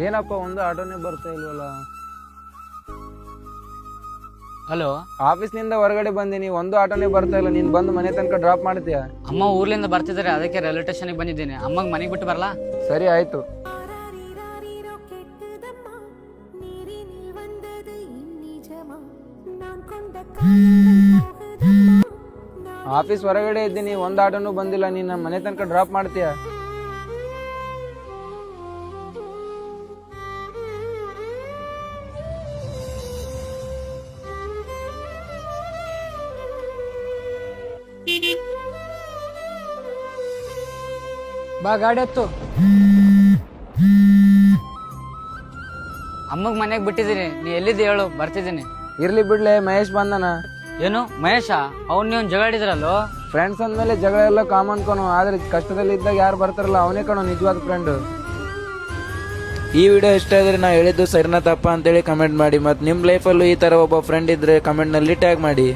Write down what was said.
ಏನಪ್ಪ ಒಂದು ಆಟೋನೇ ಬರ್ತಾ ಇಲ್ವಲ್ಲ. ಹಲೋ, ಆಫೀಸ್ನಿಂದ ಹೊರಗಡೆ ಬಂದಿನಿ, ಒಂದು ಆಟೋನೇ ಬರ್ತಾ ಇಲ್ಲ. ನೀನ್ ಬಂದು ಮನೆ ತನಕ ಡ್ರಾಪ್ ಮಾಡ್ತೀಯಾ? ಅಮ್ಮ ಊರ್ಲಿಂದ ಬರ್ತಿದ್ದಾರೆ, ಅದಕ್ಕೆ ರೈಲ್ವೆ ಸ್ಟೇಷನ್ಗೆ ಬಂದಿದ್ದೀನಿ. ಅಮ್ಮಗ್ ಮನೆಗೆ ಬಿಟ್ಟು ಬರಲಾ? ಸರಿ ಆಯ್ತು. ಆಫೀಸ್ ಹೊರಗಡೆ ಇದ್ದೀನಿ, ಒಂದು ಆಟೋನು ಬಂದಿಲ್ಲ. ನೀನ್ ಮನೆ ತನಕ ಡ್ರಾಪ್ ಮಾಡ್ತೀಯಾ? ಬಾ, ಗಾಡಿ ಹತ್ತು. ಅಮ್ಮಗ್ ಮನೆಗೆ ಬಿಟ್ಟಿದ್ದೀನಿ, ನೀ ಎಲ್ಲಿದ್ದೆ ಹೇಳು, ಬರ್ತಿದ್ದೀನಿ. ಇರ್ಲಿ ಬಿಡ್ಲೆ, ಮಹೇಶ್ ಬಂದನ. ಏನು ಮಹೇಶ? ಅವ್ನು ನೀವು ಜಗಾಡಿದ್ರಲ್ಲೋ? ಫ್ರೆಂಡ್ಸ್ ಅಂದ್ಮೇಲೆ ಜಗಳ ಎಲ್ಲ ಕಾಮನ್ ಕಣು, ಆದ್ರೆ ಕಷ್ಟದಲ್ಲಿ ಇದ್ದಾಗ ಯಾರು ಬರ್ತಾರಲ್ಲ ಅವನೇ ಕಣು ನಿಜವಾದ ಫ್ರೆಂಡ್. ಈ ವಿಡಿಯೋ ಇಷ್ಟ ಆದ್ರೆ ನಾ ಹೇಳಿದ್ದು ಸರಿನಾ ತಪ್ಪ ಅಂತೇಳಿ ಕಮೆಂಟ್ ಮಾಡಿ. ಮತ್ತು ನಿಮ್ಮ ಲೈಫಲ್ಲೂ ಈ ತರ ಒಬ್ಬ ಫ್ರೆಂಡ್ ಇದ್ರೆ ಕಮೆಂಟ್ ನಲ್ಲಿ ಟ್ಯಾಗ್ ಮಾಡಿ.